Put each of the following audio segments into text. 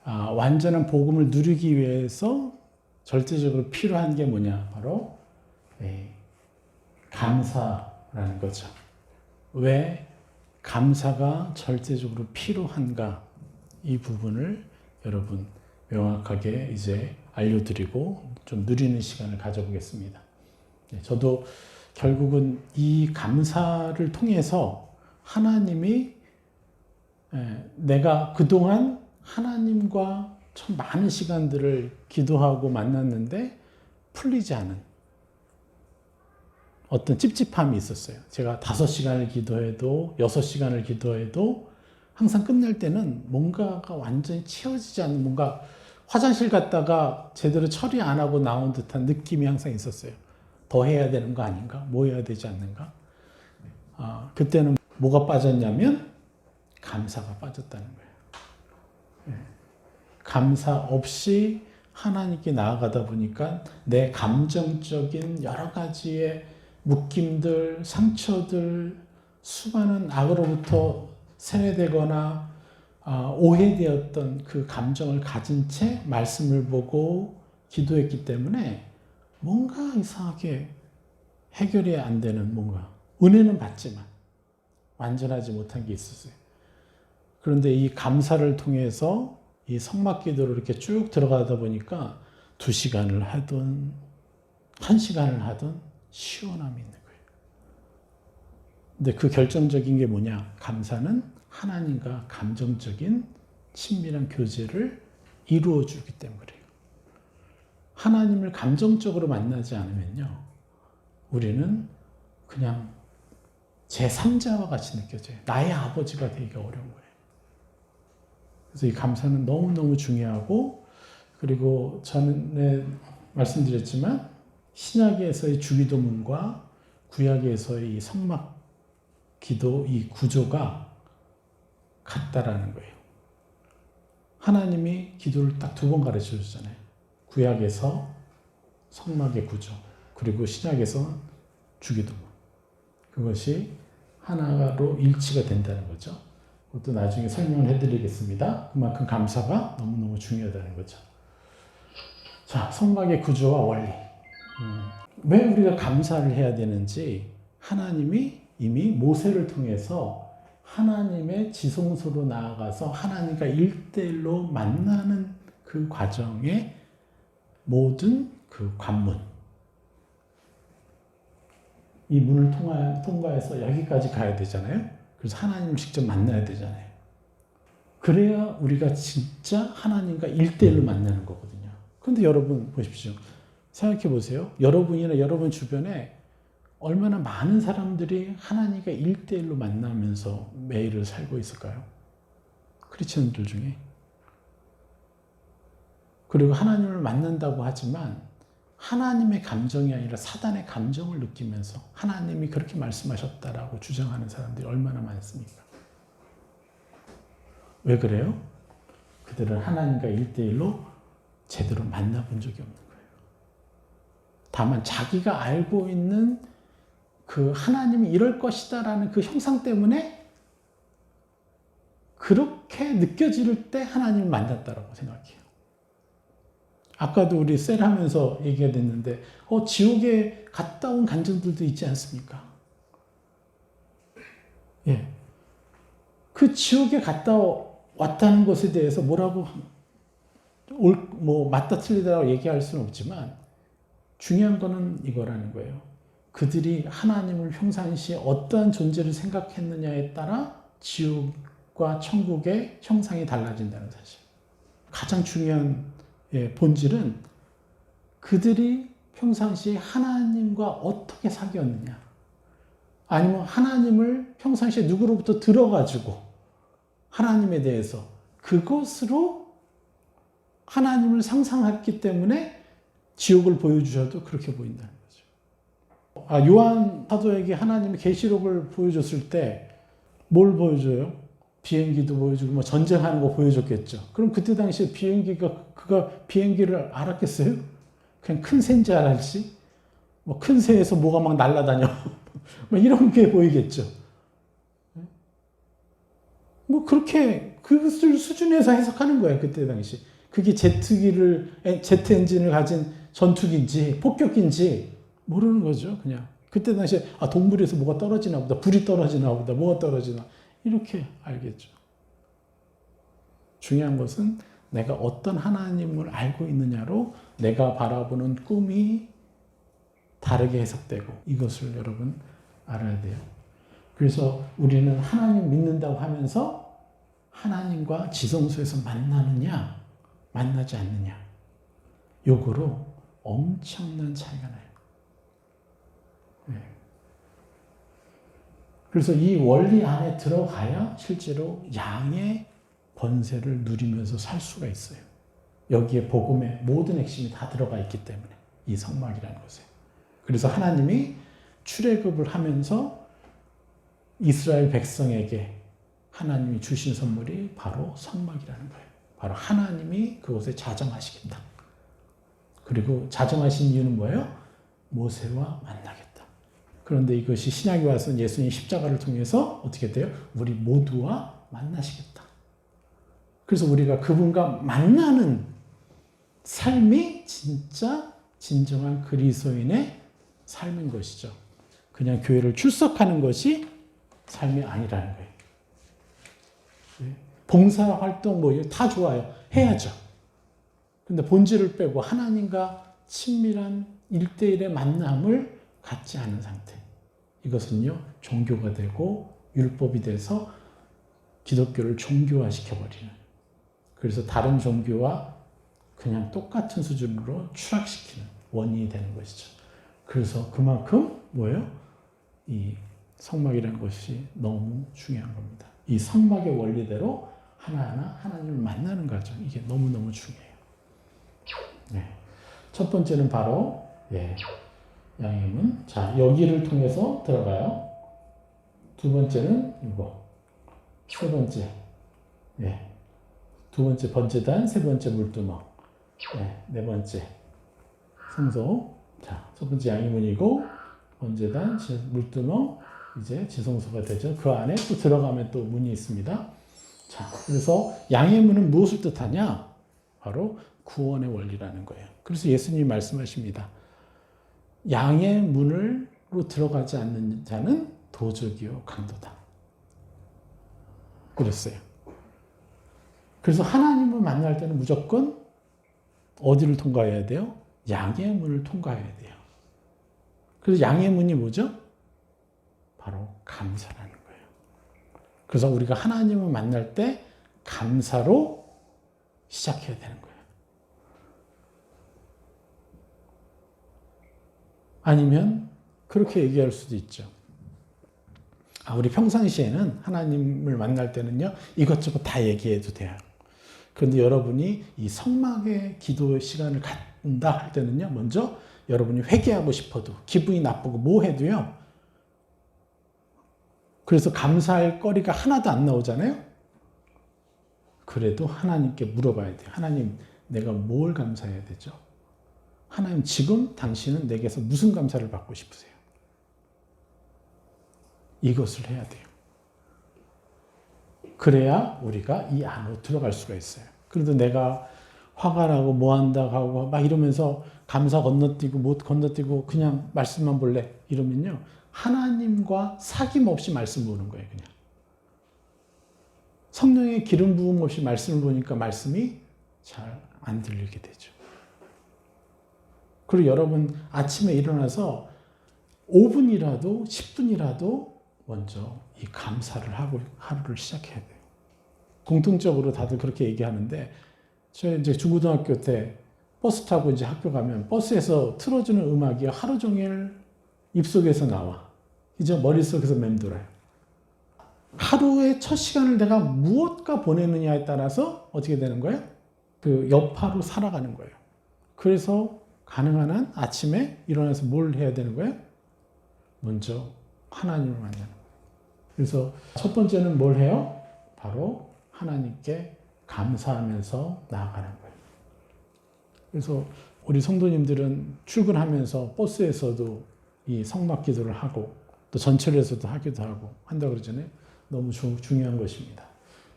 완전한 복음을 누리기 위해서 절대적으로 필요한 게 뭐냐? 바로 감사라는 거죠. 왜 감사가 절대적으로 필요한가? 이 부분을 여러분 명확하게 이제 알려드리고 좀 누리는 시간을 가져보겠습니다. 저도 결국은 이 감사를 통해서 하나님이 내가 그동안 하나님과 참 많은 시간들을 기도하고 만났는데 풀리지 않은 어떤 찝찝함이 있었어요. 제가 5시간을 기도해도 6시간을 기도해도 항상 끝날 때는 뭔가가 완전히 채워지지 않는, 뭔가 화장실 갔다가 제대로 처리 안 하고 나온 듯한 느낌이 항상 있었어요. 더 해야 되는 거 아닌가? 뭐 해야 되지 않는가? 그때는 뭐가 빠졌냐면 감사가 빠졌다는 거예요. 감사 없이 하나님께 나아가다 보니까 내 감정적인 여러 가지의 묶임들, 상처들, 수많은 악으로부터 세뇌되거나 오해되었던 그 감정을 가진 채 말씀을 보고 기도했기 때문에 뭔가 이상하게 해결이 안 되는, 뭔가 은혜는 받지만 완전하지 못한 게 있었어요. 그런데 이 감사를 통해서 이 성막 기도로 이렇게 쭉 들어가다 보니까 2시간을 하든 1시간을 하든 시원함이 있는 거예요. 근데 그 결정적인 게 뭐냐? 감사는 하나님과 감정적인 친밀한 교제를 이루어 주기 때문에 그래요. 하나님을 감정적으로 만나지 않으면요, 우리는 그냥 제3자와 같이 느껴져요. 나의 아버지가 되기가 어려운 거예요. 그래서 이 감사는 너무너무 중요하고, 그리고 전에 말씀드렸지만 신약에서의 주기도문과 구약에서의 이 성막 기도, 이 구조가 같다라는 거예요. 하나님이 기도를 딱 2번 가르쳐 주잖아요. 구약에서 성막의 구조, 그리고 신약에서 주기도문. 그것이 하나로 일치가 된다는 거죠. 그것도 나중에 설명을 해드리겠습니다. 그만큼 감사가 너무너무 중요하다는 거죠. 자, 성막의 구조와 원리. 왜 우리가 감사를 해야 되는지 하나님이 이미 모세를 통해서 하나님의 지성소로 나아가서 하나님과 1대1로 만나는 그 과정의 모든 그 관문, 이 문을 통과해서 여기까지 가야 되잖아요. 그래서 하나님을 직접 만나야 되잖아요. 그래야 우리가 진짜 하나님과 1대1로 만나는 거거든요. 그런데 여러분 보십시오. 생각해 보세요. 여러분이나 여러분 주변에 얼마나 많은 사람들이 하나님과 1대1로 만나면서 매일을 살고 있을까요? 크리스천들 중에. 그리고 하나님을 만난다고 하지만 하나님의 감정이 아니라 사단의 감정을 느끼면서 하나님이 그렇게 말씀하셨다라고 주장하는 사람들이 얼마나 많습니까? 왜 그래요? 그들은 하나님과 1대1로 제대로 만나본 적이 없는 거예요. 다만 자기가 알고 있는 그 하나님이 이럴 것이다라는 그 형상 때문에 그렇게 느껴질 때 하나님을 만났다라고 생각해요. 아까도 우리 셀 하면서 얘기가 됐는데 지옥에 갔다 온 간증들도 있지 않습니까? 예. 그 지옥에 갔다 왔다는 것에 대해서 뭐라고 맞다 틀리다라고 얘기할 수는 없지만 중요한 거는 이거라는 거예요. 그들이 하나님을 평상시에 어떠한 존재를 생각했느냐에 따라 지옥과 천국의 형상이 달라진다는 사실. 가장 중요한 본질은 그들이 평상시에 하나님과 어떻게 사귀었느냐, 아니면 하나님을 평상시에 누구로부터 들어가지고 하나님에 대해서 그것으로 하나님을 상상했기 때문에 지옥을 보여주셔도 그렇게 보인다는 거죠. 요한 사도에게 하나님의 계시록을 보여줬을 때 뭘 보여줘요? 비행기도 보여주고 전쟁하는 거 보여줬겠죠. 그럼 그때 당시에 그가 비행기를 알았겠어요? 그냥 큰 새인지 알았지? 큰 새에서 뭐가 막 날아다녀. 이런 게 보이겠죠. 그렇게 그 수준에서 해석하는 거예요. 그때 당시. 그게 제트 엔진을 가진 전투기인지 폭격기인지 모르는 거죠. 그냥. 그때 당시에 동물에서 뭐가 떨어지나 보다. 불이 떨어지나 보다. 뭐가 떨어지나. 이렇게 알겠죠. 중요한 것은 내가 어떤 하나님을 알고 있느냐로 내가 바라보는 꿈이 다르게 해석되고 이것을 여러분 알아야 돼요. 그래서 우리는 하나님 믿는다고 하면서 하나님과 지성소에서 만나느냐 만나지 않느냐 요거로 엄청난 차이가 나요. 네. 그래서 이 원리 안에 들어가야 실제로 양의 번세를 누리면서 살 수가 있어요. 여기에 복음의 모든 핵심이 다 들어가 있기 때문에 이 성막이라는 것에. 그래서 하나님이 출애굽을 하면서 이스라엘 백성에게 하나님이 주신 선물이 바로 성막이라는 거예요. 바로 하나님이 그곳에 자정하시겠다. 그리고 자정하신 이유는 뭐예요? 모세와 만나겠다. 그런데 이것이 신약에 와서 예수님 십자가를 통해서 어떻게 돼요? 우리 모두와 만나시겠다. 그래서 우리가 그분과 만나는 삶이 진짜 진정한 그리스도인의 삶인 것이죠. 그냥 교회를 출석하는 것이 삶이 아니라는 거예요. 봉사활동 다 좋아요. 해야죠. 근데 본질을 빼고 하나님과 친밀한 1대1의 만남을 갖지 않은 상태. 이것은요, 종교가 되고 율법이 돼서 기독교를 종교화시켜버리는. 그래서 다른 종교와 그냥 똑같은 수준으로 추락시키는 원인이 되는 것이죠. 그래서 그만큼 뭐예요? 이 성막이라는 것이 너무 중요한 겁니다. 이 성막의 원리대로 하나하나 하나님을 만나는 과정, 이게 너무너무 중요해요. 네. 첫 번째는 바로 양의 문. 자, 여기를 통해서 들어가요. 두 번째는 이거. 세 번째. 두 번째 번제단, 세 번째 물두멍. 네 번째 성소. 자, 첫 번째 양의 문이고 번제단, 물두멍, 이제 지성소가 되죠. 그 안에 또 들어가면 또 문이 있습니다. 자, 그래서 양의 문은 무엇을 뜻하냐? 바로 구원의 원리라는 거예요. 그래서 예수님이 말씀하십니다. 양의 문으로 들어가지 않는 자는 도적이요 강도다. 그랬어요. 그래서 하나님을 만날 때는 무조건 어디를 통과해야 돼요? 양의 문을 통과해야 돼요. 그래서 양의 문이 뭐죠? 바로 감사라는 거예요. 그래서 우리가 하나님을 만날 때 감사로 시작해야 되는 거예요. 아니면 그렇게 얘기할 수도 있죠. 우리 평상시에는 하나님을 만날 때는요, 이것저것 다 얘기해도 돼요. 그런데 여러분이 이 성막의 기도 시간을 갖는다 할 때는요, 먼저 여러분이 회개하고 싶어도, 기분이 나쁘고 뭐 해도요, 그래서 감사할 거리가 하나도 안 나오잖아요? 그래도 하나님께 물어봐야 돼요. 하나님, 내가 뭘 감사해야 되죠? 하나님, 지금 당신은 내게서 무슨 감사를 받고 싶으세요? 이것을 해야 돼요. 그래야 우리가 이 안으로 들어갈 수가 있어요. 그래도 내가 화가 나고 뭐 한다고 하고 막 이러면서 감사 건너뛰고 못 건너뛰고 그냥 말씀만 볼래 이러면요, 하나님과 사귐 없이 말씀 보는 거예요. 그냥 성령의 기름 부음 없이 말씀을 보니까 말씀이 잘 안 들리게 되죠. 그리고 여러분 아침에 일어나서 5분이라도 10분이라도 먼저 이 감사를 하고 하루를 시작해야 돼요. 공통적으로 다들 그렇게 얘기하는데, 저 이제 중고등학교 때 버스 타고 이제 학교 가면 버스에서 틀어주는 음악이 하루 종일 입속에서 나와. 이제 머릿속에서 맴돌아요. 하루의 첫 시간을 내가 무엇과 보내느냐에 따라서 어떻게 되는 거예요? 그 여파로 살아가는 거예요. 그래서 가능한 한 아침에 일어나서 뭘 해야 되는 거예요? 먼저 하나님을 만나는 거예요. 그래서 첫 번째는 뭘 해요? 바로 하나님께 감사하면서 나아가는 거예요. 그래서 우리 성도님들은 출근하면서 버스에서도 이 성막 기도를 하고 또 전철에서도 하기도 하고 한다고 그러잖아요. 너무 중요한 것입니다.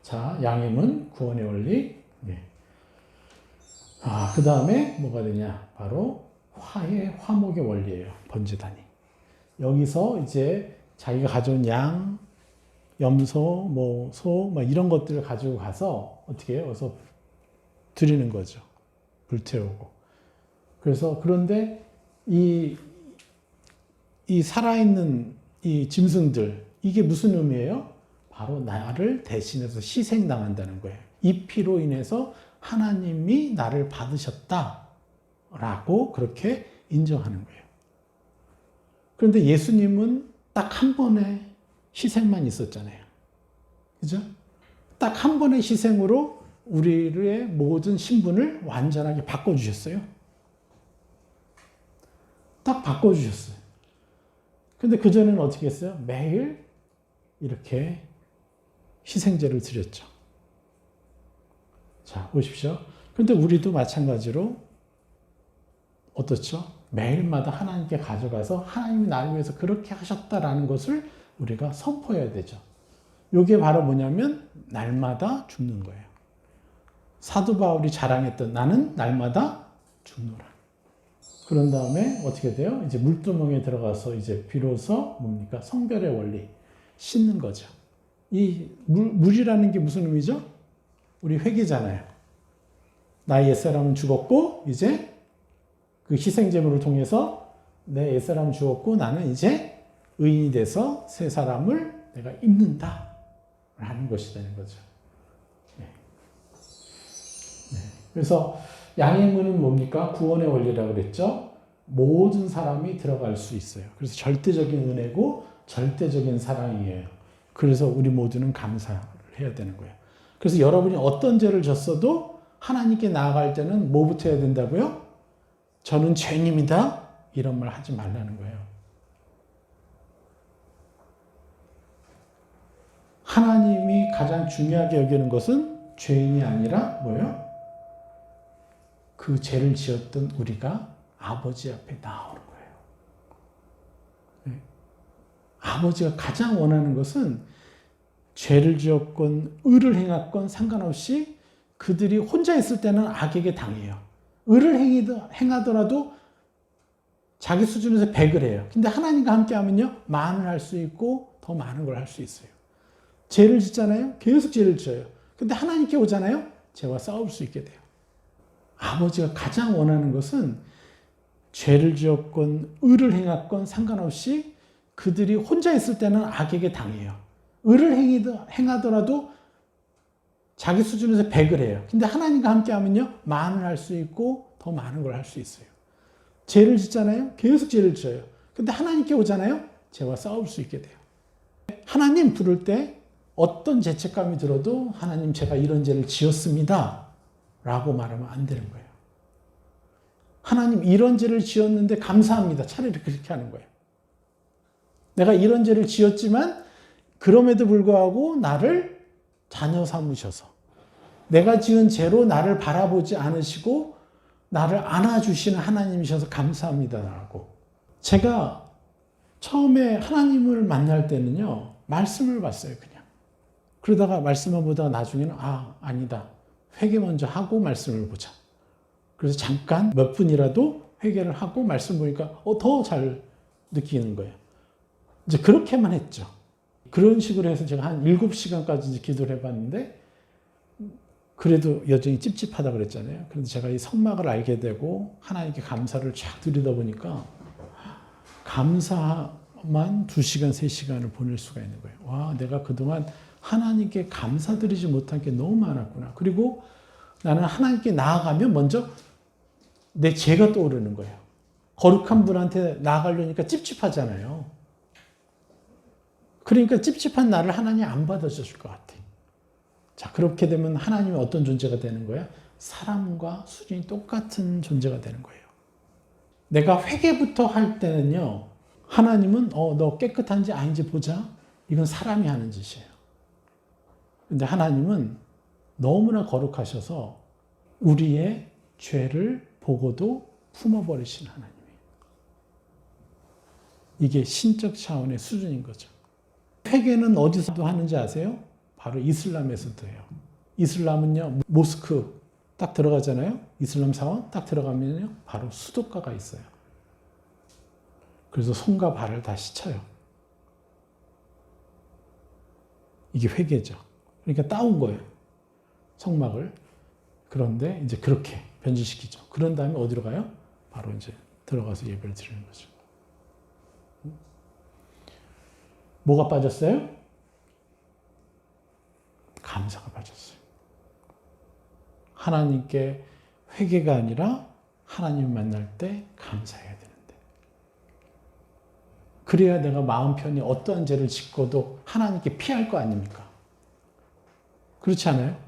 자, 양임은 구원의 원리. 예. 그 다음에 뭐가 되냐? 바로 화목의 원리예요. 번제단이. 여기서 이제 자기가 가져온 양, 염소, 소, 이런 것들을 가지고 가서 어떻게 해요? 어서 드리는 거죠. 불태우고. 그래서 그런데 이 살아있는 이 짐승들, 이게 무슨 의미예요? 바로 나를 대신해서 희생당한다는 거예요. 이 피로 인해서 하나님이 나를 받으셨다라고 그렇게 인정하는 거예요. 그런데 예수님은 딱 한 번의 희생만 있었잖아요. 그죠? 딱 한 번의 희생으로 우리의 모든 신분을 완전하게 바꿔주셨어요. 딱 바꿔주셨어요. 근데 그전에는 어떻게 했어요? 매일 이렇게 희생제를 드렸죠. 자, 보십시오. 근데 우리도 마찬가지로 어떻죠? 매일마다 하나님께 가져가서 하나님이 나를 위해서 그렇게 하셨다라는 것을 우리가 선포해야 되죠. 이게 바로 뭐냐면 날마다 죽는 거예요. 사도 바울이 자랑했던 나는 날마다 죽노라. 그런 다음에 어떻게 돼요? 이제 물두멍에 들어가서 이제 비로소 뭡니까? 성별의 원리, 씻는 거죠. 이 물이라는 게 무슨 의미죠? 우리 회개잖아요. 나의 옛사람은 죽었고 이제 그 희생제물을 통해서 내 옛사람은 죽었고 나는 이제 의인이 돼서 새 사람을 내가 입는다 라는 것이 되는 거죠. 네. 네. 그래서 양의문은 뭡니까? 구원의 원리라고 그랬죠. 모든 사람이 들어갈 수 있어요. 그래서 절대적인 은혜고 절대적인 사랑이에요. 그래서 우리 모두는 감사를 해야 되는 거예요. 그래서 여러분이 어떤 죄를 졌어도 하나님께 나아갈 때는 뭐부터 해야 된다고요? 저는 죄인입니다. 이런 말 하지 말라는 거예요. 하나님이 가장 중요하게 여기는 것은 죄인이 아니라 뭐예요? 그 죄를 지었던 우리가 아버지 앞에 나오는 거예요. 네. 아버지가 가장 원하는 것은 죄를 지었건 의를 행했건 상관없이 그들이 혼자 있을 때는 악에게 당해요. 의를 행하더라도 자기 수준에서 100을 해요. 근데 하나님과 함께 하면요. 만을 할 수 있고 더 많은 걸 할 수 있어요. 죄를 짓잖아요. 계속 죄를 지어요. 근데 하나님께 오잖아요. 죄와 싸울 수 있게 돼요. 아버지가 가장 원하는 것은 죄를 지었건 의를 행했건 상관없이 그들이 혼자 있을 때는 악에게 당해요. 의를 행하더라도 자기 수준에서 100을 해요. 근데 하나님과 함께 하면요. 만을 할 수 있고 더 많은 걸 할 수 있어요. 죄를 짓잖아요. 계속 죄를 지어요. 근데 하나님께 오잖아요. 죄와 싸울 수 있게 돼요. 하나님 부를 때 어떤 죄책감이 들어도 하나님 제가 이런 죄를 지었습니다. 라고 말하면 안 되는 거예요. 하나님 이런 죄를 지었는데 감사합니다. 차라리 그렇게 하는 거예요. 내가 이런 죄를 지었지만 그럼에도 불구하고 나를 자녀 삼으셔서 내가 지은 죄로 나를 바라보지 않으시고 나를 안아주시는 하나님이셔서 감사합니다라고. 제가 처음에 하나님을 만날 때는요. 말씀을 봤어요. 그냥. 그러다가 말씀만 보다가 나중에는 아니다. 회개 먼저 하고 말씀을 보자. 그래서 잠깐 몇 분이라도 회개를 하고 말씀 보니까 더 잘 느끼는 거예요. 이제 그렇게만 했죠. 그런 식으로 해서 제가 한 7시간까지 이제 기도를 해봤는데 그래도 여전히 찝찝하다 그랬잖아요. 그래서 제가 이 성막을 알게 되고 하나님께 감사를 쫙 드리다 보니까 감사만 2시간, 3시간을 보낼 수가 있는 거예요. 와, 내가 그동안 하나님께 감사드리지 못한 게 너무 많았구나. 그리고 나는 하나님께 나아가면 먼저 내 죄가 떠오르는 거예요. 거룩한 분한테 나아가려니까 찝찝하잖아요. 그러니까 찝찝한 나를 하나님 안 받아주실 것 같아. 자, 그렇게 되면 하나님이 어떤 존재가 되는 거야? 사람과 수준이 똑같은 존재가 되는 거예요. 내가 회개부터 할 때는요, 하나님은 너 깨끗한지 아닌지 보자. 이건 사람이 하는 짓이에요. 근데 하나님은 너무나 거룩하셔서 우리의 죄를 보고도 품어버리신 하나님이에요. 이게 신적 차원의 수준인 거죠. 회개는 어디서도 하는지 아세요? 바로 바로 이슬람에서도 해요. 이슬람은요, 모스크 딱 들어가잖아요. 이슬람 사원 딱 들어가면요, 바로 수도가가 있어요. 그래서 손과 발을 다 씻어요. 이게 회개죠. 그러니까 따온 거예요. 성막을. 그런데 이제 그렇게 변질시키죠. 그런 다음에 어디로 가요? 바로 이제 들어가서 예배를 드리는 거죠. 뭐가 빠졌어요? 감사가 빠졌어요. 하나님께 회개가 아니라 하나님 만날 때 감사해야 되는데. 그래야 내가 마음 편히 어떠한 죄를 짓고도 하나님께 피할 거 아닙니까? 그렇지 않아요?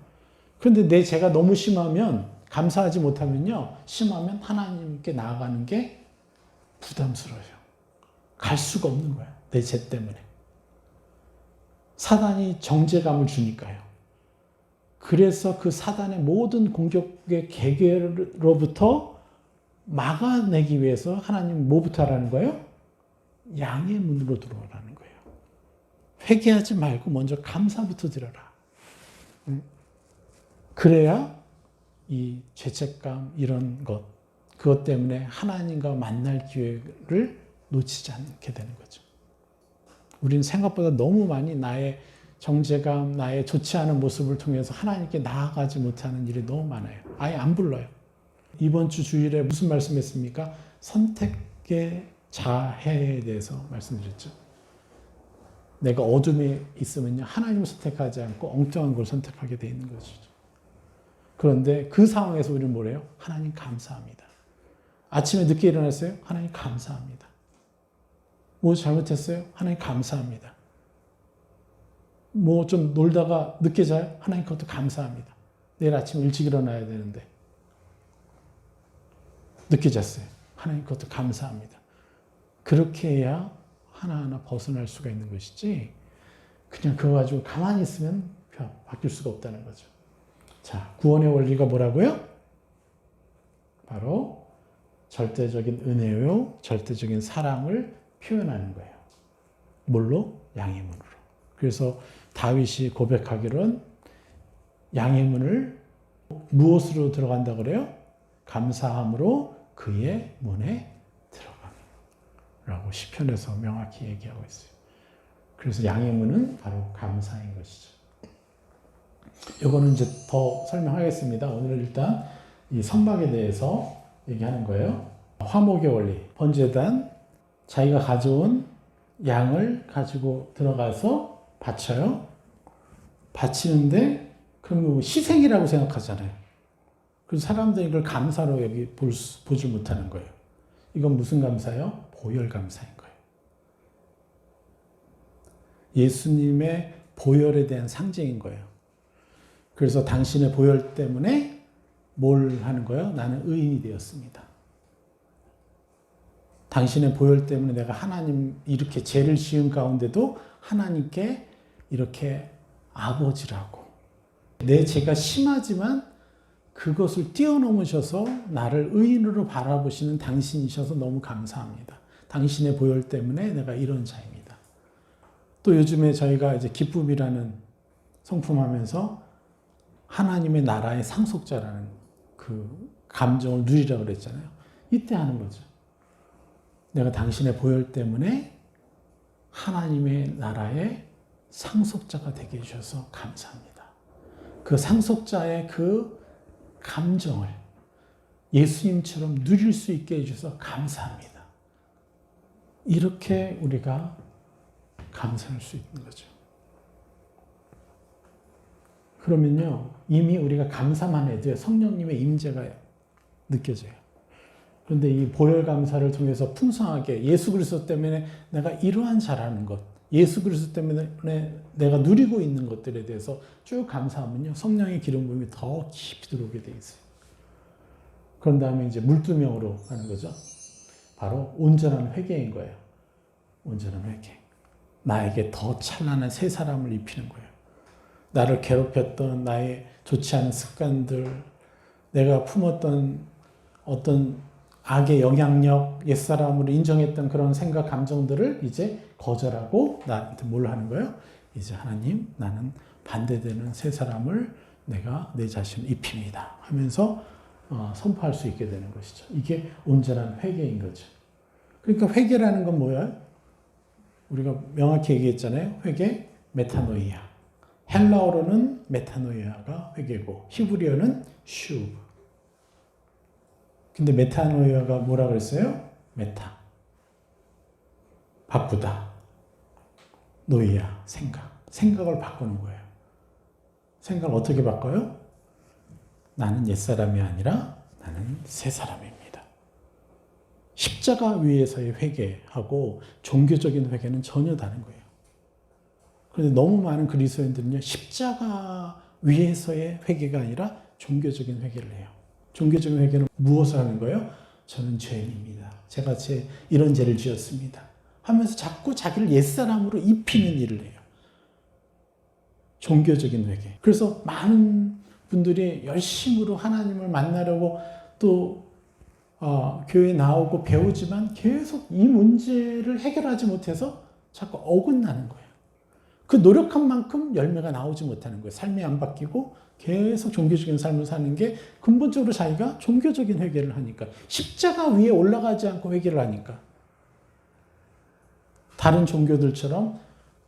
그런데 내 죄가 너무 심하면, 감사하지 못하면요, 심하면 하나님께 나아가는 게 부담스러워요. 갈 수가 없는 거야. 내 죄 때문에. 사단이 정죄감을 주니까요. 그래서 그 사단의 모든 공격의 계계로부터 막아내기 위해서 하나님 뭐부터 하라는 거예요? 양의 문으로 들어오라는 거예요. 회개하지 말고 먼저 감사부터 드려라. 그래야 이 죄책감 이런 것, 그것 때문에 하나님과 만날 기회를 놓치지 않게 되는 거죠. 우리는 생각보다 너무 많이 나의 정죄감, 나의 좋지 않은 모습을 통해서 하나님께 나아가지 못하는 일이 너무 많아요. 아예 안 불러요. 이번 주 주일에 무슨 말씀했습니까? 선택의 자해에 대해서 말씀드렸죠. 내가 어둠에 있으면요, 하나님을 선택하지 않고 엉뚱한 걸 선택하게 돼 있는 것이죠. 그런데 그 상황에서 우리는 뭐래요? 하나님 감사합니다. 아침에 늦게 일어났어요? 하나님 감사합니다. 뭐 잘못했어요? 하나님 감사합니다. 뭐 좀 놀다가 늦게 자요? 하나님 그것도 감사합니다. 내일 아침 일찍 일어나야 되는데 늦게 잤어요. 하나님 그것도 감사합니다. 그렇게 해야 하나하나 벗어날 수가 있는 것이지, 그냥 그거 가지고 가만히 있으면 바뀔 수가 없다는 거죠. 자, 구원의 원리가 뭐라고요? 바로 절대적인 은혜요, 절대적인 사랑을 표현하는 거예요. 뭘로? 양의 문으로. 그래서 다윗이 고백하기로는 양의 문을 무엇으로 들어간다 그래요? 감사함으로 그의 문에 들어가라고 시편에서 명확히 얘기하고 있어요. 그래서 양의 문은 바로 감사인 것이죠. 이거는 이제 더 설명하겠습니다. 오늘은 일단 이 성막에 대해서 얘기하는 거예요. 화목의 원리, 번제단, 자기가 가져온 양을 가지고 들어가서 바쳐요. 바치는데 그럼 희생이라고 생각하잖아요. 그래서 사람들이 이걸 감사로 여기 보지 못하는 거예요. 이건 무슨 감사예요? 보혈 감사인 거예요. 예수님의 보혈에 대한 상징인 거예요. 그래서 당신의 보혈 때문에 뭘 하는 거예요? 나는 의인이 되었습니다. 당신의 보혈 때문에 내가 하나님 이렇게 죄를 지은 가운데도 하나님께 이렇게 아버지라고, 내 죄가 심하지만 그것을 뛰어넘으셔서 나를 의인으로 바라보시는 당신이셔서 너무 감사합니다. 당신의 보혈 때문에 내가 이런 자입니다. 또 요즘에 저희가 이제 기쁨이라는 성품 하면서 하나님의 나라의 상속자라는 그 감정을 누리라고 그랬잖아요. 이때 하는 거죠. 내가 당신의 보혈 때문에 하나님의 나라의 상속자가 되게 해주셔서 감사합니다. 그 상속자의 그 감정을 예수님처럼 누릴 수 있게 해주셔서 감사합니다. 이렇게 우리가 감사할 수 있는 거죠. 그러면요, 이미 우리가 감사만 해도 성령님의 임재가 느껴져요. 그런데 이 보혈 감사를 통해서 풍성하게 예수 그리스도 때문에 내가 이러한 잘하는 것, 예수 그리스도 때문에 내가 누리고 있는 것들에 대해서 쭉 감사하면요, 성령의 기름 부음이 더 깊이 들어오게 돼 있어요. 그런 다음에 이제 물두명으로 가는 거죠. 바로 온전한 회개인 거예요. 온전한 회개. 나에게 더 찬란한 새 사람을 입히는 거예요. 나를 괴롭혔던 나의 좋지 않은 습관들, 내가 품었던 어떤 악의 영향력, 옛사람으로 인정했던 그런 생각, 감정들을 이제 거절하고 나한테 뭘 하는 거예요? 이제 하나님, 나는 반대되는 새 사람을 내가 내 자신을 입힙니다 하면서 선포할 수 있게 되는 것이죠. 이게 온전한 회개인 거죠. 그러니까 회개라는 건 뭐야? 우리가 명확히 얘기했잖아요. 회개, 메타노이아. 헬라어로는 메타노이아가 회개고 히브리어는 슈브. 근데 메타노이아가 뭐라 그랬어요? 메타. 바꾸다. 노이아, 생각. 생각을 바꾸는 거예요. 생각을 어떻게 바꿔요? 나는 옛사람이 아니라 나는 새 사람입니다. 십자가 위에서의 회개하고 종교적인 회개는 전혀 다른 거예요. 그런데 너무 많은 그리스도인들은요, 십자가 위에서의 회개가 아니라 종교적인 회개를 해요. 종교적인 회개는 무엇을 하는 거예요? 저는 죄인입니다. 제가 이런 죄를 지었습니다. 하면서 자꾸 자기를 옛사람으로 입히는 일을 해요. 종교적인 회개. 그래서 많은 분들이 열심으로 하나님을 만나려고 또 교회에 나오고 배우지만 계속 이 문제를 해결하지 못해서 자꾸 어긋나는 거예요. 그 노력한 만큼 열매가 나오지 못하는 거예요. 삶이 안 바뀌고 계속 종교적인 삶을 사는 게 근본적으로 자기가 종교적인 회개를 하니까, 십자가 위에 올라가지 않고 회개를 하니까, 다른 종교들처럼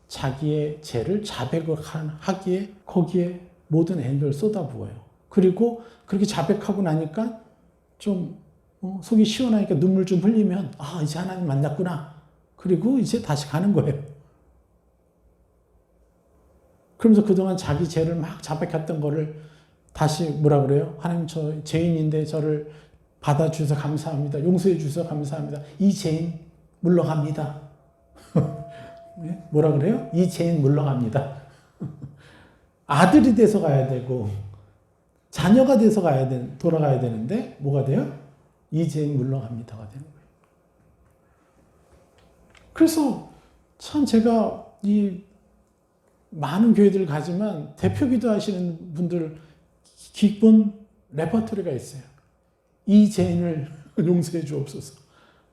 자기의 죄를 자백을 하기에 거기에 모든 에너지를 쏟아부어요. 그리고 그렇게 자백하고 나니까 좀 속이 시원하니까 눈물 좀 흘리면 이제 하나님 만났구나. 그리고 이제 다시 가는 거예요. 그러면서 그동안 자기 죄를 막 자백했던 거를 다시 뭐라 그래요? 하나님, 저 죄인인데 저를 받아주셔서 감사합니다. 용서해 주셔서 감사합니다. 이 죄인 물러갑니다. 뭐라 그래요? 이 죄인 물러갑니다. 아들이 돼서 가야 되고 자녀가 돼서 돌아가야 되는데 뭐가 돼요? 이 죄인 물러갑니다가 되는 거예요. 그래서 참 제가 이 많은 교회들을 가지만 대표 기도하시는 분들 기본 레퍼토리가 있어요. 이 죄인을 용서해 주옵소서.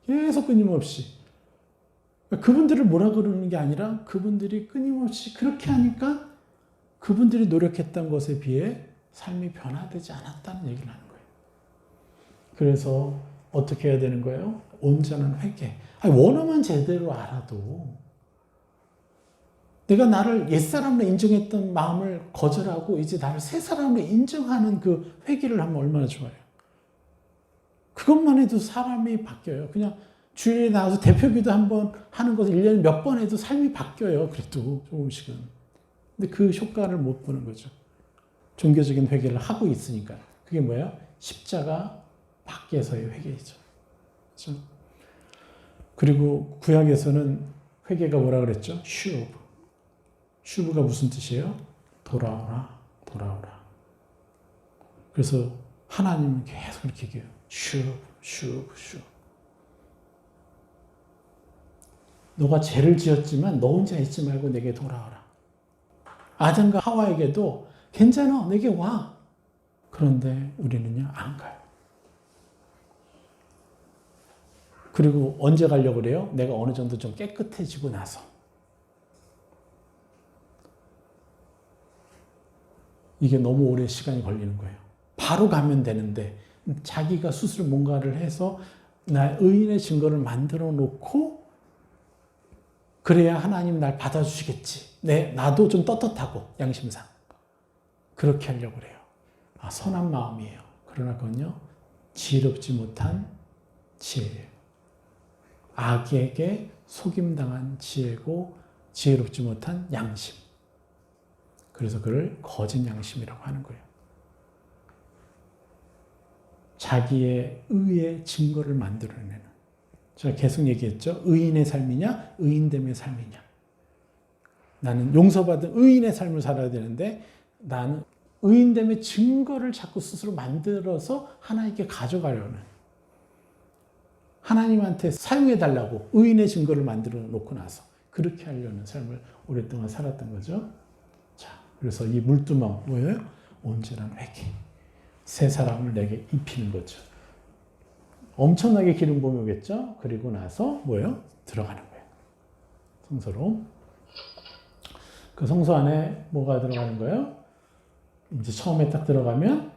계속 끊임없이. 그분들을 뭐라 그러는 게 아니라 그분들이 끊임없이 그렇게 하니까 그분들이 노력했던 것에 비해 삶이 변화되지 않았다는 얘기를 하는 거예요. 그래서 어떻게 해야 되는 거예요? 온전한 회개. 원어만 제대로 알아도 내가 나를 옛사람으로 인정했던 마음을 거절하고 이제 나를 새사람으로 인정하는 그 회개를 하면 얼마나 좋아요. 그것만 해도 사람이 바뀌어요. 그냥 주일에 나와서 대표기도 한번 하는 것을 1년에 몇 번 해도 삶이 바뀌어요. 그래도 조금씩은. 근데 그 효과를 못 보는 거죠. 종교적인 회개를 하고 있으니까. 그게 뭐예요? 십자가 밖에서의 회개이죠. 그렇죠? 그리고 구약에서는 회개가 뭐라 그랬죠? 슈브. 슈브가 무슨 뜻이에요? 돌아오라, 돌아오라. 그래서 하나님은 계속 그렇게 얘기해요. 슈브, 슈브, 슈브. 너가 죄를 지었지만 너 혼자 있지 말고 내게 돌아와라. 아담과 하와에게도 괜찮아, 내게 와. 그런데 우리는요, 안 가요. 그리고 언제 가려고 그래요? 내가 어느 정도 좀 깨끗해지고 나서. 이게 너무 오랜 시간이 걸리는 거예요. 바로 가면 되는데 자기가 스스로 뭔가를 해서 나 의인의 증거를 만들어 놓고 그래야 하나님 날 받아주시겠지. 나도 좀 떳떳하고 양심상. 그렇게 하려고 그래요. 선한 마음이에요. 그러나 그건요, 지혜롭지 못한 지혜예요. 악에게 속임당한 지혜고 지혜롭지 못한 양심. 그래서 그를 거짓 양심이라고 하는 거예요. 자기의 의의 증거를 만들어내는. 제가 계속 얘기했죠. 의인의 삶이냐, 의인됨의 삶이냐. 나는 용서받은 의인의 삶을 살아야 되는데 나는 의인됨의 증거를 자꾸 스스로 만들어서 하나님께 가져가려는, 하나님한테 사용해달라고 의인의 증거를 만들어 놓고 나서 그렇게 하려는 삶을 오랫동안 살았던 거죠. 그래서 이 물두멍 뭐예요? 온전한 회개. 새 사람을 내게 입히는 거죠. 엄청나게 기름 부음이 오겠죠? 그리고 나서 뭐예요? 들어가는 거예요. 성서로. 그 성소 안에 뭐가 들어가는 거예요? 이제 처음에 딱 들어가면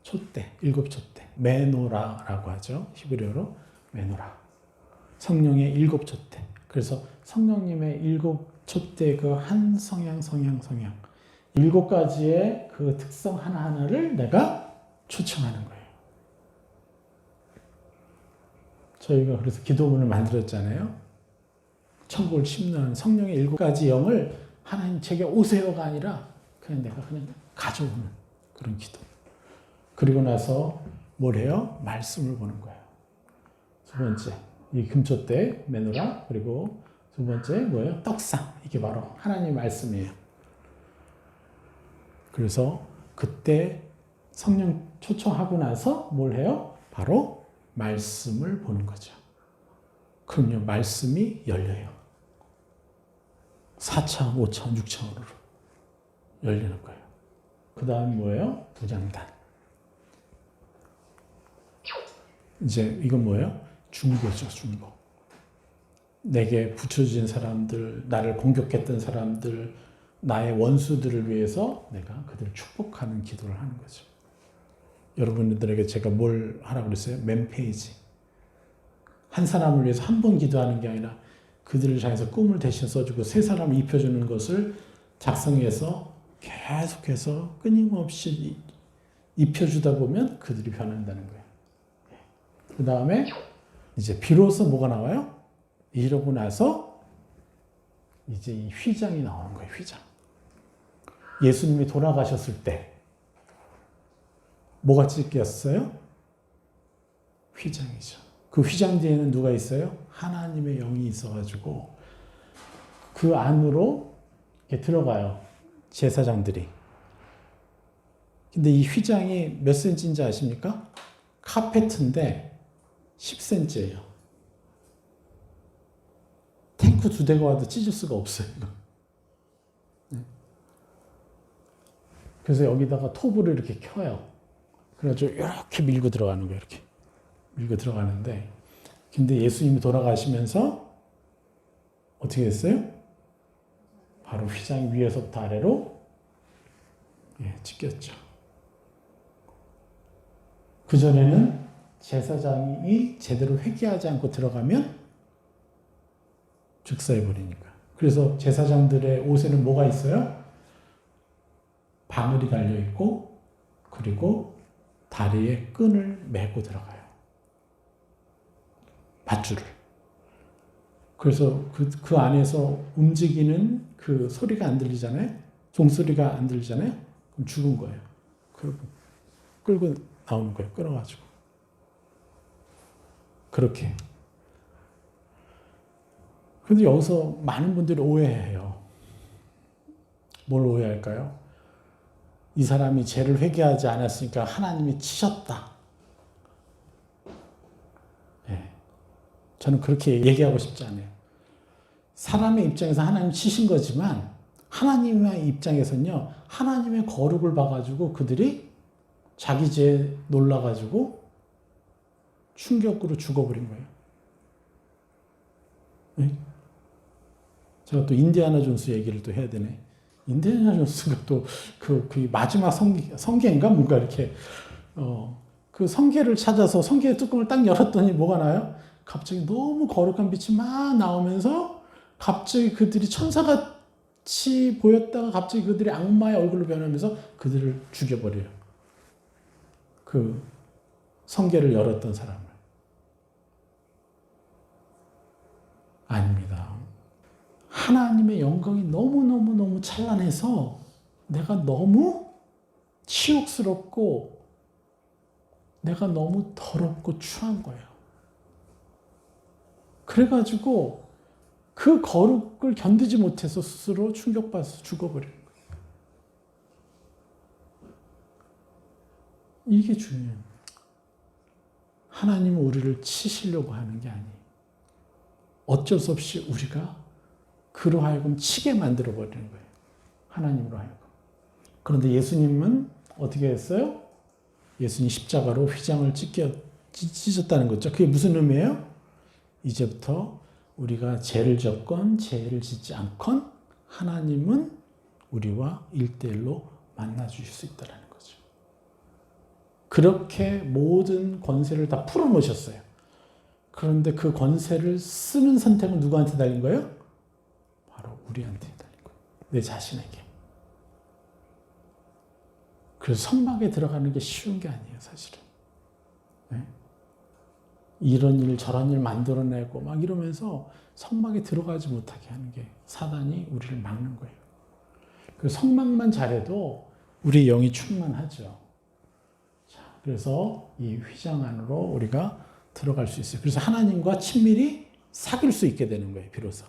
촛대, 7촛대, 메노라라고 하죠. 히브리어로 메노라. 성령의 7촛대. 그래서 성령님의 7촛대 그 한 성향 7가지의 그 특성 하나하나를 내가 초청하는 거예요. 저희가 그래서 기도문을 만들었잖아요. 천국을 심는 성령의 7가지 영을 하나님 제게 오세요가 아니라 그냥 내가 그냥 가져오는 그런 기도. 그리고 나서 뭘 해요? 말씀을 보는 거예요. 두 번째, 이 금촛대, 메노라. 그리고 두 번째 뭐예요? 떡상. 이게 바로 하나님의 말씀이에요. 그래서 그때 성령 초청하고 나서 뭘 해요? 바로 말씀을 보는 거죠. 그럼요, 말씀이 열려요. 4차, 5차, 6차로 열리는 거예요. 그 다음 뭐예요? 부장단. 이제 이건 뭐예요? 중보죠, 중보. 내게 붙여진 사람들, 나를 공격했던 사람들, 나의 원수들을 위해서 내가 그들을 축복하는 기도를 하는 거죠. 여러분들에게 제가 뭘 하라고 그랬어요? 맨페이지. 한 사람을 위해서 한 번 기도하는 게 아니라 그들을 향해서 꿈을 대신 써주고 세 사람을 입혀주는 것을 작성해서 계속해서 끊임없이 입혀주다 보면 그들이 변한다는 거예요. 그 다음에 이제 비로소 뭐가 나와요? 이러고 나서 이제 이 휘장이 나오는 거예요. 휘장. 예수님이 돌아가셨을 때 뭐가 찢겼어요? 휘장이죠. 그 휘장 뒤에는 누가 있어요? 하나님의 영이 있어가지고 그 안으로 이렇게 들어가요. 제사장들이. 근데 이 휘장이 몇 센치인지 아십니까? 카페트인데 10cm예요. 탱크 2대가 와도 찢을 수가 없어요. 그래서 여기다가 톱으로 이렇게 켜요. 그래가지고 이렇게 밀고 들어가는 거예요. 이렇게 밀고 들어가는데, 근데 예수님이 돌아가시면서 어떻게 됐어요? 바로 휘장 위에서부터 아래로 찢겼죠. 그전에는 제사장이 제대로 회개하지 않고 들어가면 즉사해버리니까. 그래서 제사장들의 옷에는 뭐가 있어요? 바늘이 달려있고, 그리고 다리에 끈을 메고 들어가요. 밧줄을. 그래서 그 안에서 움직이는 그 소리가 안 들리잖아요? 종소리가 안 들리잖아요? 그럼 죽은 거예요. 그리고 끌고 나오는 거예요. 끌어가지고. 그렇게. 근데 여기서 많은 분들이 오해해요. 뭘 오해할까요? 이 사람이 죄를 회개하지 않았으니까 하나님이 치셨다. 저는 그렇게 얘기하고 싶지 않아요. 사람의 입장에서 하나님 치신 거지만 하나님의 입장에서는요, 하나님의 거룩을 봐가지고 그들이 자기 죄에 놀라가지고 충격으로 죽어버린 거예요. 네? 제가 또 인디아나 존스 얘기를 또 해야 되네. 인디아나 존스가 또 그 마지막 성게인가 뭔가 이렇게 그 성게를 찾아서 성게의 뚜껑을 딱 열었더니 뭐가 나요? 갑자기 너무 거룩한 빛이 막 나오면서 갑자기 그들이 천사같이 보였다가 갑자기 그들이 악마의 얼굴로 변하면서 그들을 죽여버려요. 그 성게를 열었던 사람을. 아닙니다. 하나님의 영광이 너무너무너무 찬란해서 내가 너무 치욕스럽고 내가 너무 더럽고 추한 거예요. 그래가지고 그 거룩을 견디지 못해서 스스로 충격받아서 죽어버리는 거예요. 이게 중요해요. 하나님은 우리를 치시려고 하는 게 아니에요. 어쩔 수 없이 우리가 그로 하여금 치게 만들어버리는 거예요. 하나님으로 하여금. 그런데 예수님은 어떻게 했어요? 예수님 십자가로 휘장을 찢었다는 거죠. 그게 무슨 의미예요? 이제부터 우리가 죄를 짓건 죄를 짓지 않건 하나님은 우리와 1대1로 만나 주실 수 있다는 거죠. 그렇게 모든 권세를 다 풀어놓으셨어요. 그런데 그 권세를 쓰는 선택은 누구한테 달린 거예요? 바로 우리한테 달린 거예요. 내 자신에게. 그래서 성막에 들어가는 게 쉬운 게 아니에요, 사실은. 네? 이런 일 저런 일 만들어내고 막 이러면서 성막에 들어가지 못하게 하는 게 사단이 우리를 막는 거예요. 그 성막만 잘해도 우리 영이 충만하죠. 자, 그래서 이 휘장 안으로 우리가 들어갈 수 있어요. 그래서 하나님과 친밀히 사귈 수 있게 되는 거예요, 비로소.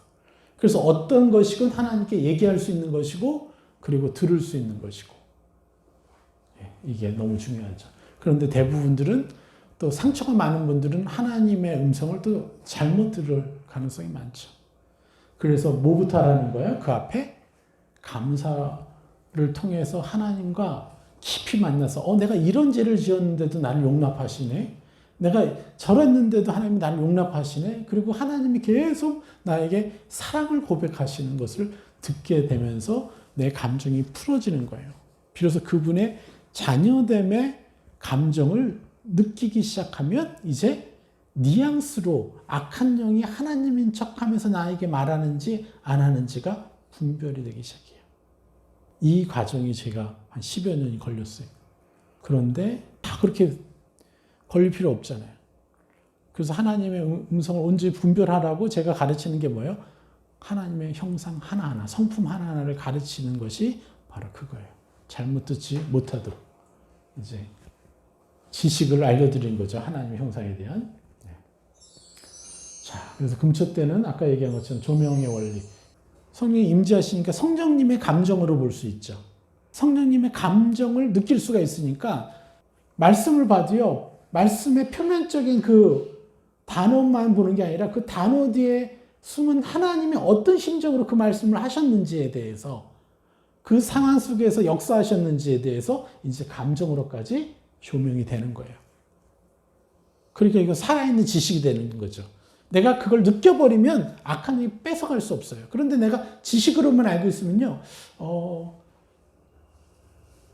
그래서 어떤 것이건 하나님께 얘기할 수 있는 것이고, 그리고 들을 수 있는 것이고. 이게 너무 중요하죠. 그런데 대부분들은 또 상처가 많은 분들은 하나님의 음성을 또 잘못 들을 가능성이 많죠. 그래서 뭐부터 하라는 거예요? 그 앞에 감사를 통해서 하나님과 깊이 만나서 내가 이런 죄를 지었는데도 나를 용납하시네. 내가 저랬는데도 하나님이 나를 용납하시네. 그리고 하나님이 계속 나에게 사랑을 고백하시는 것을 듣게 되면서 내 감정이 풀어지는 거예요. 비로소 그분의 자녀됨의 감정을 느끼기 시작하면 이제 뉘앙스로 악한 영이 하나님인 척하면서 나에게 말하는지 안 하는지가 분별이 되기 시작해요. 이 과정이 제가 한 10여 년이 걸렸어요. 그런데 다 그렇게 걸릴 필요 없잖아요. 그래서 하나님의 음성을 온전히 분별하라고 제가 가르치는 게 뭐예요? 하나님의 형상 하나하나, 성품 하나하나를 가르치는 것이 바로 그거예요. 잘못 듣지 못하도록 이제 지식을 알려드린 거죠. 하나님의 형상에 대한. 네. 자, 그래서 금초 때는 아까 얘기한 것처럼 조명의 원리. 성령이 임재하시니까 성령님의 감정으로 볼 수 있죠. 성령님의 감정을 느낄 수가 있으니까 말씀을 봐도요. 말씀의 표면적인 그 단어만 보는 게 아니라 그 단어 뒤에 숨은 하나님이 어떤 심정으로 그 말씀을 하셨는지에 대해서 그 상황 속에서 역사하셨는지에 대해서 이제 감정으로까지 조명이 되는 거예요. 그러니까 이거 살아있는 지식이 되는 거죠. 내가 그걸 느껴버리면 악한 영이 뺏어갈 수 없어요. 그런데 내가 지식으로만 알고 있으면요,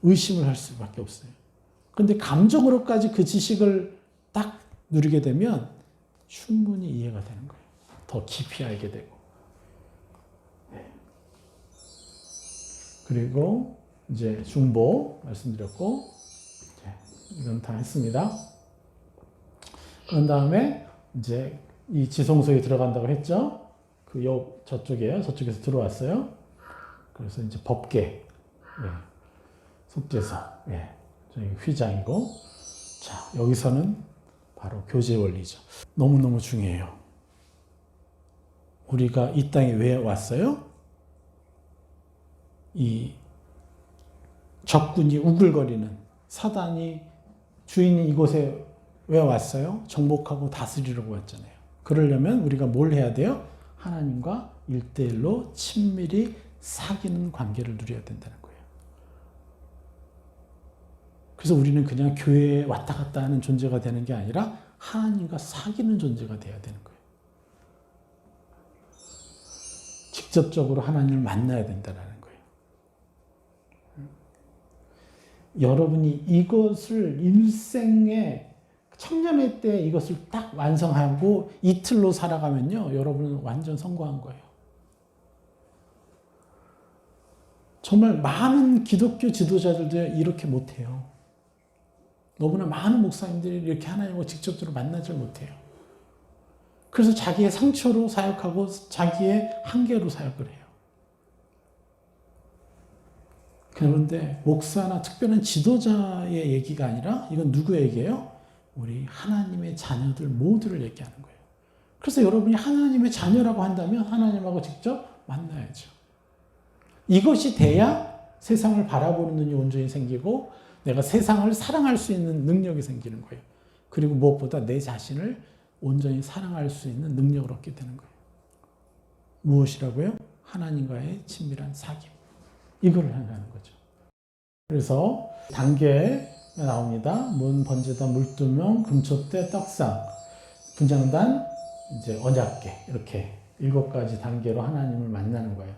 의심을 할 수밖에 없어요. 그런데 감정으로까지 그 지식을 딱 누리게 되면 충분히 이해가 되는 거예요. 더 깊이 알게 되고. 그리고 이제 중보 말씀드렸고, 이건 다 했습니다. 그런 다음에 이제 이 지성소에 들어간다고 했죠. 그 저쪽이에요. 저쪽에서 들어왔어요. 그래서 이제 법계, 속죄소, 저기 휘장이고, 자, 여기서는 바로 교제 원리죠. 너무너무 중요해요. 우리가 이 땅에 왜 왔어요? 이 적군이 우글거리는 사단이 주인이 이곳에 왜 왔어요? 정복하고 다스리려고 왔잖아요. 그러려면 우리가 뭘 해야 돼요? 하나님과 1대1로 친밀히 사귀는 관계를 누려야 된다는 거예요. 그래서 우리는 그냥 교회에 왔다 갔다 하는 존재가 되는 게 아니라 하나님과 사귀는 존재가 돼야 되는 거예요. 직접적으로 하나님을 만나야 된다는 거예요. 여러분이 이것을 일생에 청년의 때 이것을 딱 완성하고 이틀로 살아가면요, 여러분은 완전 성공한 거예요. 정말 많은 기독교 지도자들도 이렇게 못해요. 너무나 많은 목사님들이 이렇게 하나님과 직접적으로 만나질 못해요. 그래서 자기의 상처로 사역하고 자기의 한계로 사역을 해요. 그런데 목사나 특별한 지도자의 얘기가 아니라 이건 누구의 얘기예요? 우리 하나님의 자녀들 모두를 얘기하는 거예요. 그래서 여러분이 하나님의 자녀라고 한다면 하나님하고 직접 만나야죠. 이것이 돼야 세상을 바라보는 눈이 온전히 생기고 내가 세상을 사랑할 수 있는 능력이 생기는 거예요. 그리고 무엇보다 내 자신을 온전히 사랑할 수 있는 능력을 얻게 되는 거예요. 무엇이라고요? 하나님과의 친밀한 사귐. 이거를 향하는 거죠. 그래서 단계에 나옵니다. 문, 번제단, 물두멍, 금촛대, 떡상, 분향단, 이제 언약궤 이렇게 7가지 단계로 하나님을 만나는 거예요.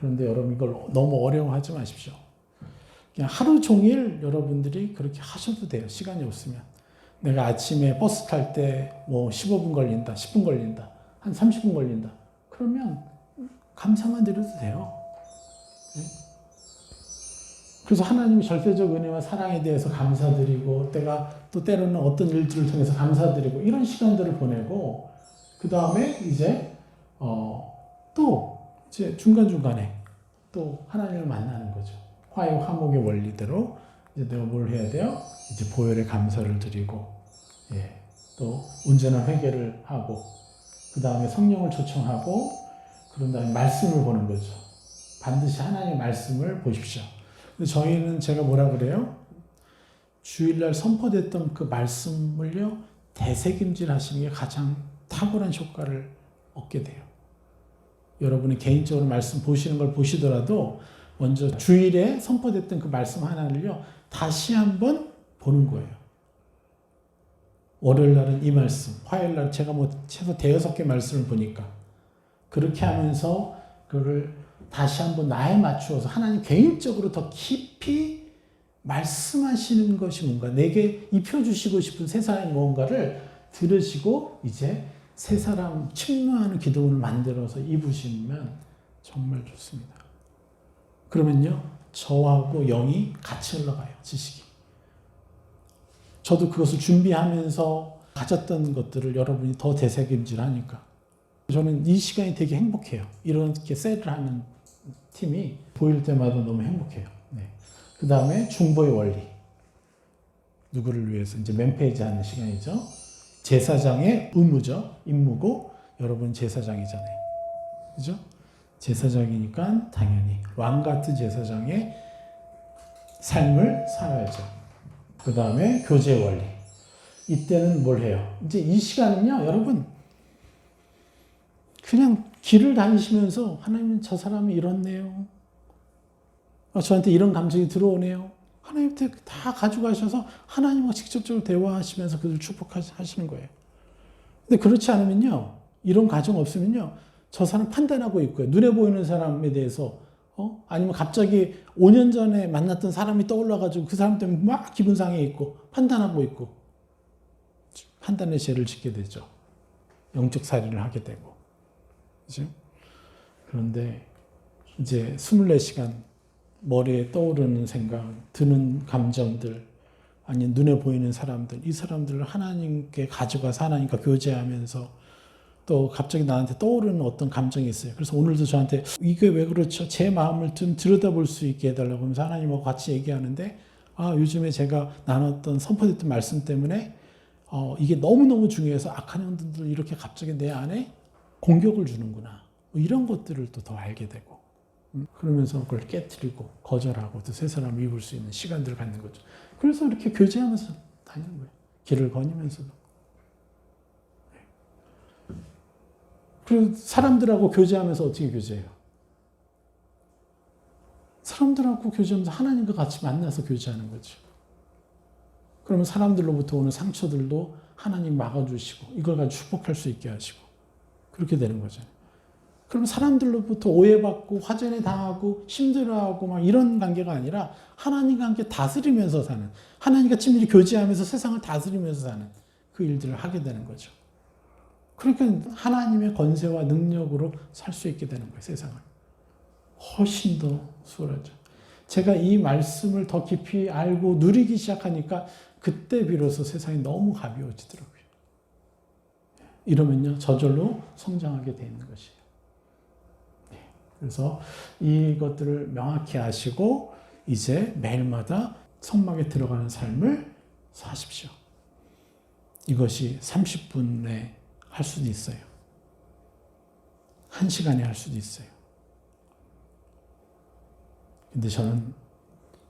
그런데 여러분 이걸 너무 어려워하지 마십시오. 그냥 하루 종일 여러분들이 그렇게 하셔도 돼요. 시간이 없으면. 내가 아침에 버스 탈 때 뭐 15분 걸린다, 10분 걸린다, 한 30분 걸린다. 그러면 감사만 드려도 돼요. 네? 그래서 하나님의 절대적 은혜와 사랑에 대해서 감사드리고, 내가 또 때로는 어떤 일들을 통해서 감사드리고, 이런 시간들을 보내고, 그 다음에 이제 또 이제 중간중간에 또 하나님을 만나는 거죠. 화해 화목의 원리대로 이제 내가 뭘 해야 돼요? 이제 보혈의 감사를 드리고, 예, 또 온전한 회개를 하고, 그 다음에 성령을 초청하고, 그런 다음에 말씀을 보는 거죠. 반드시 하나님의 말씀을 보십시오. 근데 저희는 제가 뭐라 그래요? 주일날 선포됐던 그 말씀을요, 되새김질 하시는 게 가장 탁월한 효과를 얻게 돼요. 여러분이 개인적으로 말씀 보시는 걸 보시더라도 먼저 주일에 선포됐던 그 말씀 하나를요, 다시 한번 보는 거예요. 월요일 날은 이 말씀, 화요일 날 제가 뭐 최소 5-6개 말씀을 보니까 그렇게 하면서 그걸 다시 한번 나에 맞추어서 하나님 개인적으로 더 깊이 말씀하시는 것이 뭔가, 내게 입혀주시고 싶은 세상의 뭔가를 들으시고 이제 새 사람 침노하는 기도문을 만들어서 입으시면 정말 좋습니다. 그러면요, 저하고 영이 같이 흘러가요, 지식이. 저도 그것을 준비하면서 가졌던 것들을 여러분이 더 되새김질하니까 저는 이 시간이 되게 행복해요. 이렇게 셀을 하는 팀이 보일 때마다 너무 행복해요. 네. 그 다음에 중보의 원리. 누구를 위해서 이제 맨페이지 하는 시간이죠. 제사장의 의무죠. 임무고, 여러분 제사장이잖아요. 그죠? 제사장이니까 당연히 왕 같은 제사장의 삶을 살아야죠. 그 다음에 교제 원리. 이때는 뭘 해요? 이제 이 시간은요, 여러분, 그냥 길을 다니시면서 하나님, 저 사람이 이렇네요. 저한테 이런 감정이 들어오네요. 하나님한테 다 가져가셔서 하나님과 직접적으로 대화하시면서 그들 축복하시는 거예요. 근데 그렇지 않으면요, 이런 과정 없으면요, 저 사람 판단하고 있고요. 눈에 보이는 사람에 대해서 아니면 갑자기 5년 전에 만났던 사람이 떠올라가지고 그 사람 때문에 막 기분 상해 있고 판단하고 있고 판단의 죄를 짓게 되죠. 영적 살인을 하게 되고. 그죠? 그런데 이제 24시간 머리에 떠오르는 생각, 드는 감정들, 아니 눈에 보이는 사람들, 이 사람들을 하나님께 가져가서 하나님과 교제하면서 또 갑자기 나한테 떠오르는 어떤 감정이 있어요. 그래서 오늘도 저한테 이게 왜 그렇죠? 제 마음을 좀 들여다볼 수 있게 해달라고 하면서 하나님하고 같이 얘기하는데, 요즘에 제가 나눴던 선포됐던 말씀 때문에 이게 너무너무 중요해서 악한 영들도 이렇게 갑자기 내 안에 공격을 주는구나. 뭐 이런 것들을 또 더 알게 되고, 그러면서 그걸 깨트리고 거절하고 또 새 사람을 입을 수 있는 시간들을 갖는 거죠. 그래서 이렇게 교제하면서 다니는 거예요. 길을 거니면서도. 그리고 사람들하고 교제하면서 어떻게 교제해요? 사람들하고 교제하면서 하나님과 같이 만나서 교제하는 거죠. 그러면 사람들로부터 오는 상처들도 하나님 막아주시고 이걸 가지고 축복할 수 있게 하시고 그렇게 되는 거잖아요. 그럼 사람들로부터 오해받고 화전에 당하고 힘들어하고 막 이런 관계가 아니라 하나님과 함께 다스리면서 사는, 하나님과 친밀히 교제하면서 세상을 다스리면서 사는 그 일들을 하게 되는 거죠. 그러니까 하나님의 권세와 능력으로 살 수 있게 되는 거예요, 세상을. 훨씬 더 수월하죠. 제가 이 말씀을 더 깊이 알고 누리기 시작하니까 그때 비로소 세상이 너무 가벼워지더라고요. 이러면요, 저절로 성장하게 돼 있는 것이에요. 그래서 이것들을 명확히 아시고 이제 매일마다 성막에 들어가는 삶을 사십시오. 이것이 30분에 할 수도 있어요. 1시간에 할 수도 있어요. 근데 저는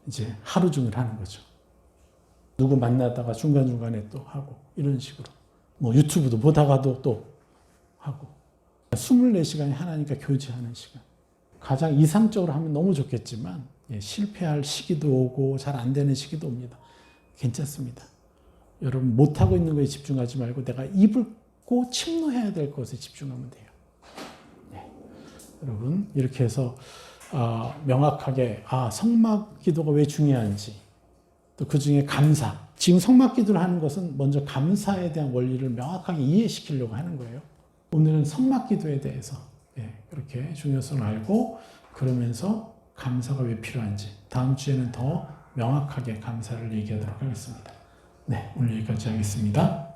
이제 하루 종일 하는 거죠. 누구 만나다가 중간중간에 또 하고 이런 식으로. 뭐 유튜브도 보다가도 또 하고. 24시간이 하나님과 교제하는 시간. 가장 이상적으로 하면 너무 좋겠지만 실패할 시기도 오고 잘 안 되는 시기도 옵니다. 괜찮습니다. 여러분 못하고 있는 거에 집중하지 말고 내가 입고 침노해야 될 것에 집중하면 돼요. 네. 여러분 이렇게 해서 명확하게 성막 기도가 왜 중요한지, 또 그 중에 감사. 지금 성막 기도를 하는 것은 먼저 감사에 대한 원리를 명확하게 이해시키려고 하는 거예요. 오늘은 성막 기도에 대해서 그렇게 중요성을 알고, 그러면서 감사가 왜 필요한지 다음 주에는 더 명확하게 감사를 얘기하도록 하겠습니다. 네, 오늘 여기까지 하겠습니다.